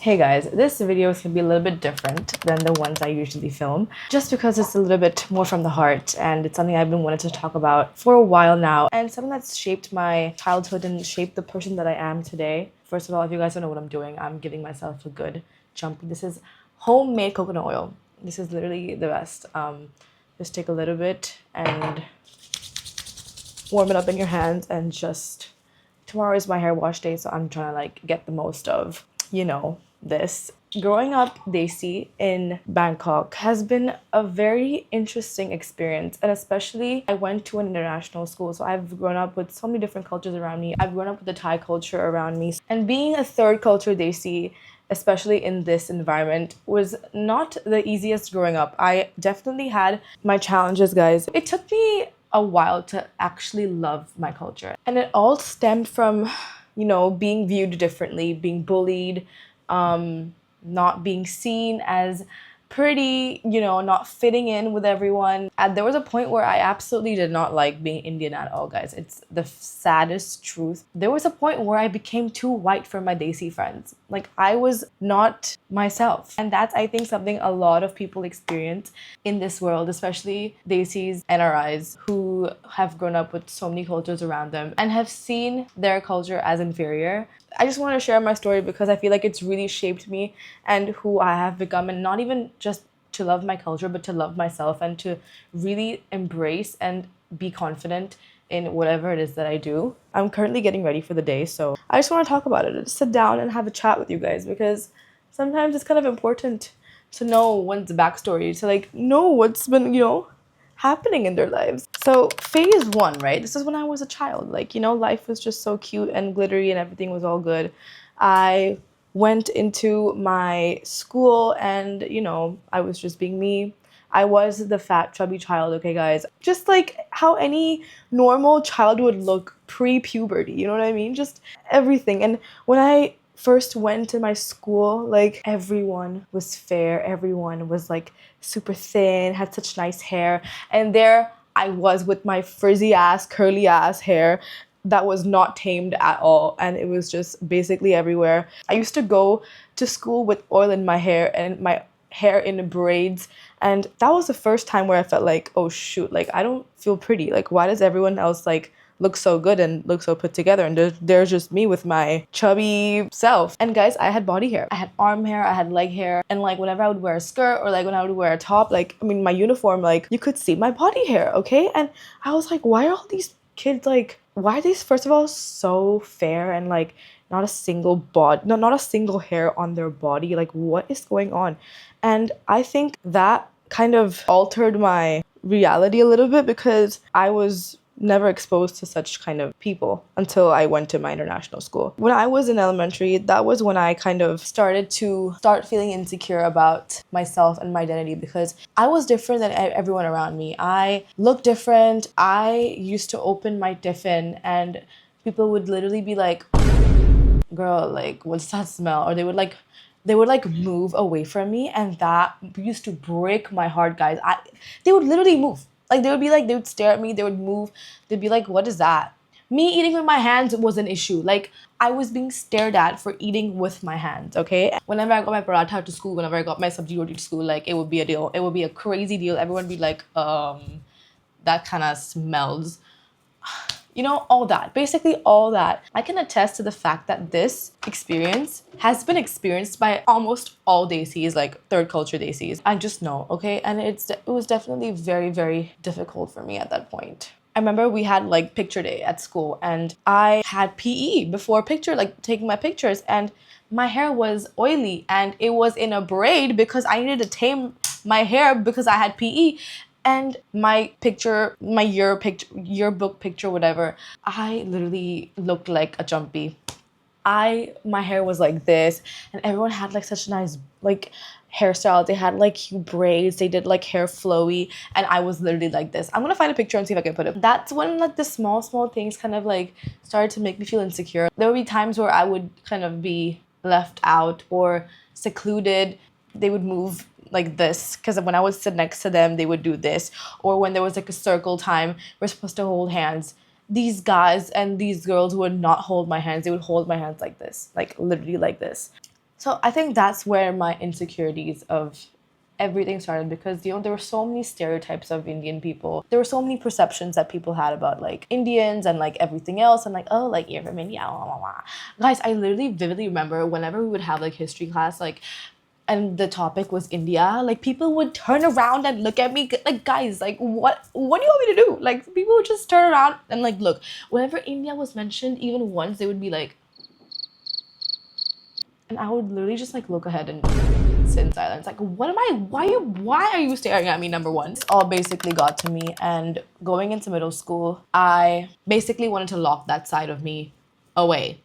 Hey guys, this video is going to be a little bit different than the ones I usually film, just because it's a little bit more from the heart and it's something I've been wanting to talk about for a while now and something that's shaped my childhood and shaped the person that I am today. First of all, if you guys don't know what I'm doing, I'm giving myself a good jumpy. This is homemade coconut oil. This is literally the best. Just take a little bit and warm it up in your hands and just tomorrow is my hair wash day, so I'm trying to like get the most of, this. Growing up desi in Bangkok has been a very interesting experience, and especially I went to an international school, so I've grown up with so many different cultures around me. I've grown up with the Thai culture around me, and being a third culture desi, especially in this environment, was not the easiest growing up. I definitely had my challenges, guys. It took me a while to actually love my culture, and it all stemmed from being viewed differently, being bullied, not being seen as pretty, not fitting in with everyone. And there was a point where I absolutely did not like being Indian at all, guys. It's the saddest truth. There was a point where I became too white for my desi friends. Like, I was not myself. And that's, I think, something a lot of people experience in this world, especially desis, NRIs, who have grown up with so many cultures around them and have seen their culture as inferior. I just want to share my story because I feel like it's really shaped me and who I have become, and not even just to love my culture, but to love myself and to really embrace and be confident in whatever it is that I do. I'm currently getting ready for the day, so I just want to talk about it. Just sit down and have a chat with you guys, because sometimes it's kind of important to know one's backstory, to like know what's been, happening in their lives. So phase one, right? This is when I was a child. Like, life was just so cute and glittery and everything was all good. I went into my school and, I was just being me. I was the fat, chubby child, okay, guys? Just like how any normal child would look pre-puberty, you know what I mean? Just everything. And when I first went to my school, like, everyone was fair. Everyone was like super thin, had such nice hair. And there I was with my frizzy ass, curly ass hair that was not tamed at all, and it was just basically everywhere. I used to go to school with oil in my hair and my hair in braids, and that was the first time where I felt like, oh shoot, like, I don't feel pretty. Like, why does everyone else like look so good and look so put together, and there's just me with my chubby self? And guys, I had body hair. I had arm hair, I had leg hair, and like whenever I would wear a skirt or like when I would wear a top, like, I mean, my uniform, like, you could see my body hair, okay? And I was like, why are all these kids like, why are these, first of all, so fair and like not a single not a single hair on their body? Like, what is going on? And I think that kind of altered my reality a little bit, because I was never exposed to such kind of people until I went to my international school. When I was in elementary, that was when I kind of started feeling insecure about myself and my identity, because I was different than everyone around me. I looked different. I used to open my tiffin and people would literally be like, girl, like, what's that smell? Or they would move away from me, and that used to break my heart, guys. They would literally move. Like, they would stare at me, they would move, they'd be like, what is that? Me eating with my hands was an issue. Like, I was being stared at for eating with my hands, okay? Whenever I got my paratha to school, whenever I got my sabji roti to school, like, it would be a deal. It would be a crazy deal. Everyone would be like, that kind of smells. All that. Basically, all that. I can attest to the fact that this experience has been experienced by almost all desis, like third culture desis. I just know, okay? And it was definitely very, very difficult for me at that point. I remember we had like picture day at school, and I had PE before taking my pictures, and my hair was oily and it was in a braid because I needed to tame my hair because I had PE. And my yearbook picture, whatever, I literally looked like a jumpy. My hair was like this, and everyone had like such nice like hairstyles. They had like cute braids, they did like hair flowy, and I was literally like this. I'm gonna find a picture and see if I can put it. That's when like the small things kind of like started to make me feel insecure. There would be times where I would kind of be left out or secluded. They would move like this, because when I would sit next to them, they would do this. Or when there was like a circle time, we're supposed to hold hands, these guys and these girls would not hold my hands. They would hold my hands like this, like literally like this. So I think that's where my insecurities of everything started, because there were so many stereotypes of Indian people. There were so many perceptions that people had about like Indians and like everything else, and like, oh, like you're from India, blah, blah, blah. Guys, I literally vividly remember whenever we would have like history class, like, and the topic was India, like people would turn around and look at me like, guys, like what do you want me to do? Like people would just turn around and like look. Whenever India was mentioned even once, they would be like, and I would literally just like look ahead and sit in silence. Like, what am I? Why are you staring at me? Number one, this all basically got to me. And going into middle school, I basically wanted to lock that side of me away,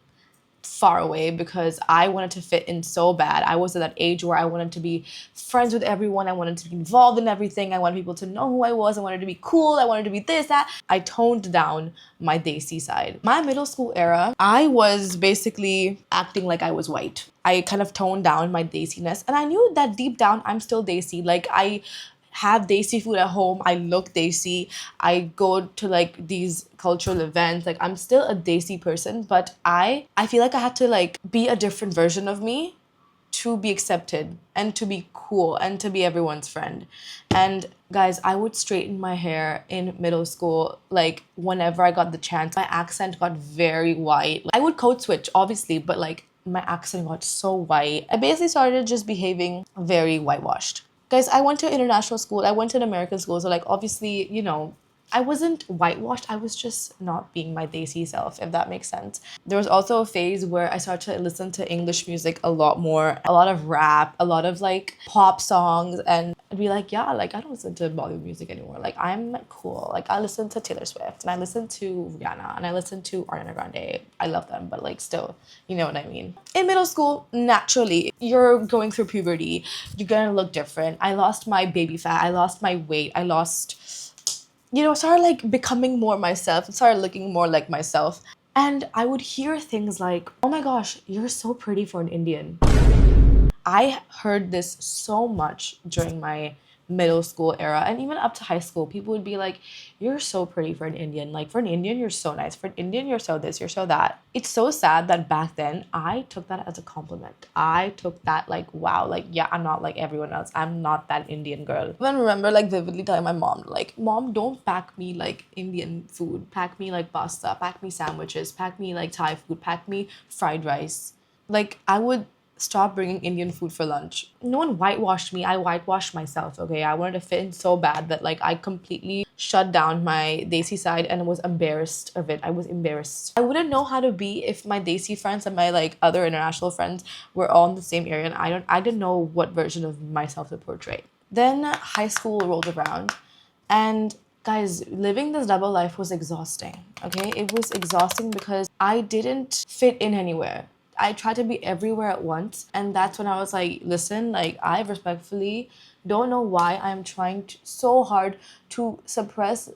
far away, because I wanted to fit in so bad. I was at that age where I wanted to be friends with everyone. I wanted to be involved in everything. I wanted people to know who I was. I wanted to be cool. I wanted to be this, that. I toned down my desi side. My middle school era, I was basically acting like I was white. I kind of toned down my desiness, and I knew that deep down I'm still desi. Like I have desi food at home. I look desi. I go to like these cultural events. Like I'm still a desi person, but I feel like I had to like be a different version of me to be accepted and to be cool and to be everyone's friend. And guys, I would straighten my hair in middle school like whenever I got the chance. My accent got very white. I would code switch obviously, but like my accent got so white. I basically started just behaving very whitewashed. Guys, I went to international school. I went to an American school. So like obviously, I wasn't whitewashed. I was just not being my desi self, if that makes sense. There was also a phase where I started to listen to English music a lot more, a lot of rap, a lot of like pop songs, and I'd be like, yeah, like I don't listen to Bollywood music anymore. Like I'm cool. Like I listen to Taylor Swift and I listen to Rihanna and I listen to Ariana Grande. I love them, but like still, you know what I mean. In middle school, naturally, you're going through puberty. You're gonna look different. I lost my baby fat. I lost my weight. I lost, started like becoming more myself and started looking more like myself. And I would hear things like, oh my gosh, you're so pretty for an Indian. I heard this so much during my middle school era and even up to high school. People would be like, you're so pretty for an Indian. Like, for an Indian, you're so nice. For an Indian, you're so this, you're so that. It's so sad that back then I took that as a compliment. I took that like, wow, like, yeah, I'm not like everyone else. I'm not that Indian girl. I remember like vividly telling my mom, like, mom, don't pack me like Indian food. Pack me like pasta. Pack me sandwiches. Pack me like Thai food. Pack me fried rice. Like, I would stop bringing Indian food for lunch. No one whitewashed me. I whitewashed myself, okay? I wanted to fit in so bad that like I completely shut down my desi side and was embarrassed of it. I was embarrassed. I wouldn't know how to be if my desi friends and my like other international friends were all in the same area, and I didn't know what version of myself to portray. Then high school rolled around, and guys, living this double life was exhausting, okay? It was exhausting because I didn't fit in anywhere. I tried to be everywhere at once, and that's when I was like, listen, like I respectfully don't know why I'm trying so hard to suppress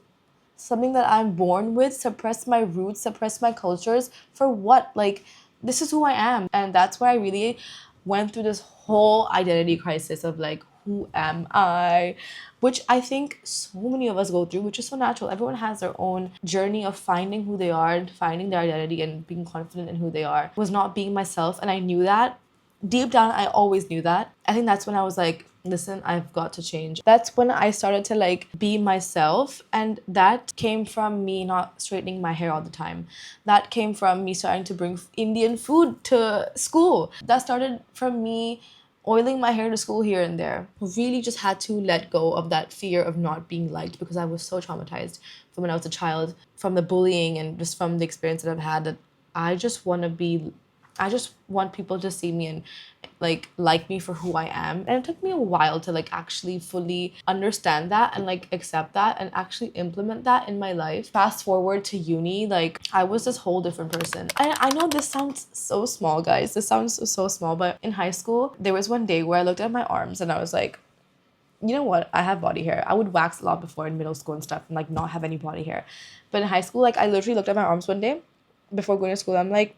something that I'm born with, suppress my roots, suppress my cultures. For what? Like, this is who I am. And that's why I really went through this whole identity crisis of like, who am I? Which I think so many of us go through, which is so natural. Everyone has their own journey of finding who they are and finding their identity and being confident in who they are. I was not being myself, and I knew that. Deep down, I always knew that. I think that's when I was like, listen, I've got to change. That's when I started to like be myself, and that came from me not straightening my hair all the time. That came from me starting to bring Indian food to school. That started from me oiling my hair to school here and there. Really just had to let go of that fear of not being liked, because I was so traumatized from when I was a child, from the bullying and just from the experience that I've had, that I just want to be, I just want people to see me and like me for who I am. And it took me a while to like actually fully understand that and like accept that and actually implement that in my life. Fast forward to uni, like I was this whole different person. I know this sounds so small, guys. This sounds so small, but in high school, there was one day where I looked at my arms and I was like, you know what? I have body hair. I would wax a lot before in middle school and stuff and like not have any body hair. But in high school, like I literally looked at my arms one day before going to school. I'm like,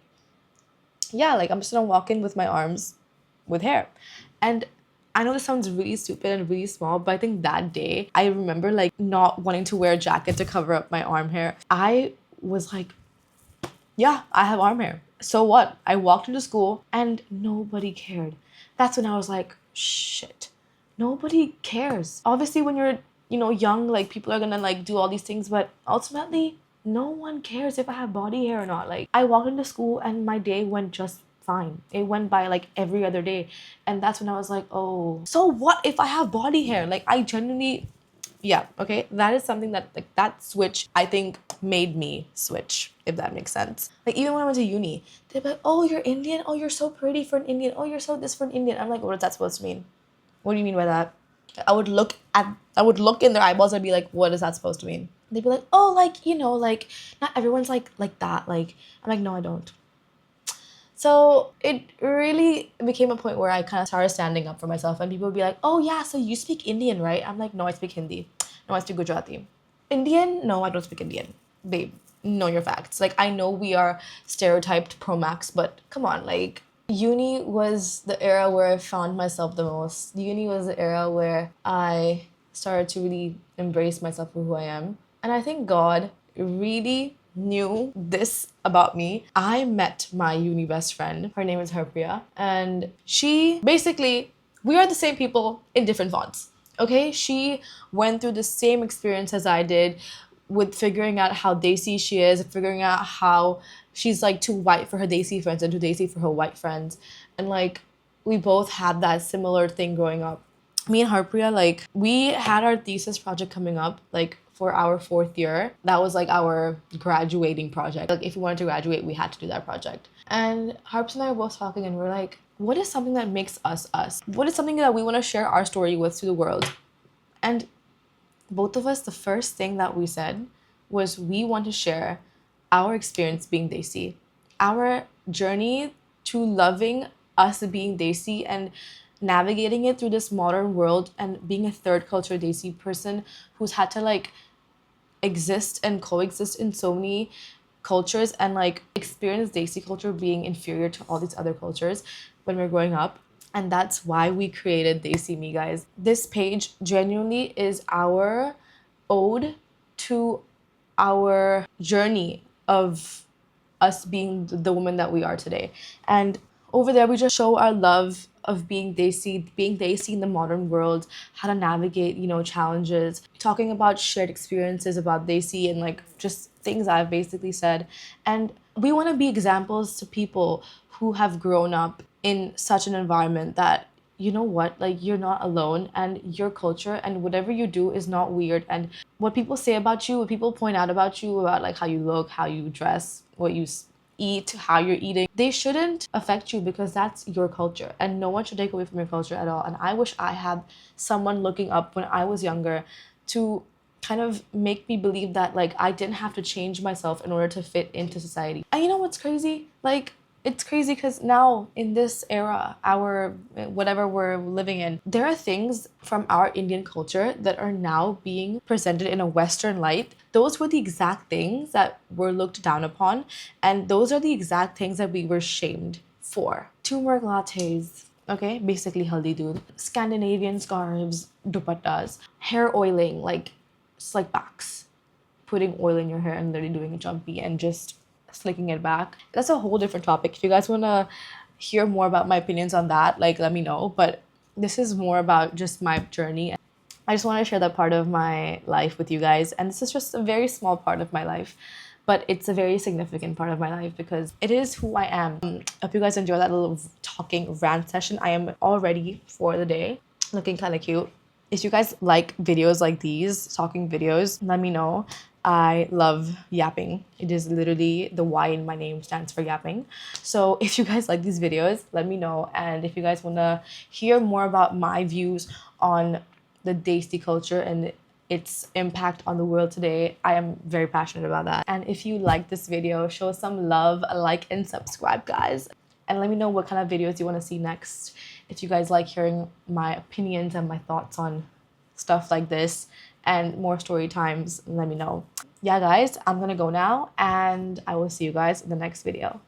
yeah, like I'm just gonna walk in with my arms with hair. And I know this sounds really stupid and really small, but I think that day I remember like not wanting to wear a jacket to cover up my arm hair. I was like, Yeah, I have arm hair. So what? I walked into school and nobody cared. That's when I was like, shit. Nobody cares. Obviously, when you're, young, like people are gonna like do all these things, but ultimately, no one cares if I have body hair or not. Like I walked into school and my day went just fine. It went by like every other day. And that's when I was like, oh, so what if I have body hair? Like I genuinely, yeah, okay, that is something that like that switch I think made me switch, if that makes sense. Like even when I went to uni, they'd be like, oh, you're Indian, oh, you're so pretty for an Indian, oh, you're so this for an Indian. I'm like, what is that supposed to mean? What do you mean by that? I would look in their eyeballs and be like, what is that supposed to mean? They'd be like, oh, like, like not everyone's like that. Like I'm like, no, I don't. So it really became a point where I kind of started standing up for myself, and people would be like, oh yeah, so you speak Indian, right? I'm like, no, I speak Hindi. No, I speak Gujarati. Indian? No, I don't speak Indian. Babe, know your facts. Like, I know we are stereotyped pro max, but come on, like, uni was the era where I found myself the most. Uni was the era where I started to really embrace myself for who I am. And I think God really knew this about me. I met my uni best friend. Her name is Harpriya. And she basically, we are the same people in different fonts. Okay? She went through the same experience as I did with figuring out how desi she is, figuring out how she's like too white for her desi friends and too desi for her white friends. And like, we both had that similar thing growing up. Me and Harpriya, like, we had our thesis project coming up, like, for our 4th year. That was like our graduating project. Like, if we wanted to graduate, we had to do that project. And Harps and I were both talking, and we're like, what is something that makes us us? What is something that we want to share our story with to the world? And both of us, the first thing that we said was we want to share our experience being Desi, our journey to loving us being Desi and navigating it through this modern world and being a third culture Desi person who's had to like exist and coexist in so many cultures and like experience Desi culture being inferior to all these other cultures when we're growing up. And that's why we created Desi Me, guys. This page genuinely is our ode to our journey of us being the woman that we are today. And over there, we just show our love of being Desi in the modern world, how to navigate, challenges, talking about shared experiences about Desi and like just things I've basically said. And we want to be examples to people who have grown up in such an environment that you know what, like you're not alone and your culture and whatever you do is not weird. And what people say about you, what people point out about you, about like how you look, how you dress, what you eat, how you're eating, they shouldn't affect you because that's your culture and no one should take away from your culture at all. And I wish I had someone looking up when I was younger to kind of make me believe that like I didn't have to change myself in order to fit into society. And you know what's crazy? Like it's crazy because now in this era, our whatever we're living in, there are things from our Indian culture that are now being presented in a Western light. Those were the exact things that were looked down upon, and those are the exact things that we were shamed for. Turmeric lattes, okay, basically haldi doodh, Scandinavian scarves, dupattas, hair oiling, like slick backs, putting oil in your hair and literally doing a jumpy and just slicking it back. That's a whole different topic. If you guys want to hear more about my opinions on that, like let me know. But this is more about just my journey. I just want to share that part of my life with you guys. And this is just a very small part of my life, but it's a very significant part of my life because it is who I am. I hope you guys enjoy that little talking rant session. I am all ready for the day, looking kind of cute. If you guys like videos like these, talking videos, let me know. I love yapping. It is literally the Y in my name stands for yapping. So if you guys like these videos, let me know. And if you guys want to hear more about my views on the Desi culture and its impact on the world today, I am very passionate about that. And if you like this video, show some love, like and subscribe, guys. And let me know what kind of videos you want to see next. If you guys like hearing my opinions and my thoughts on stuff like this and more story times, let me know. Yeah, guys, I'm gonna go now and I will see you guys in the next video.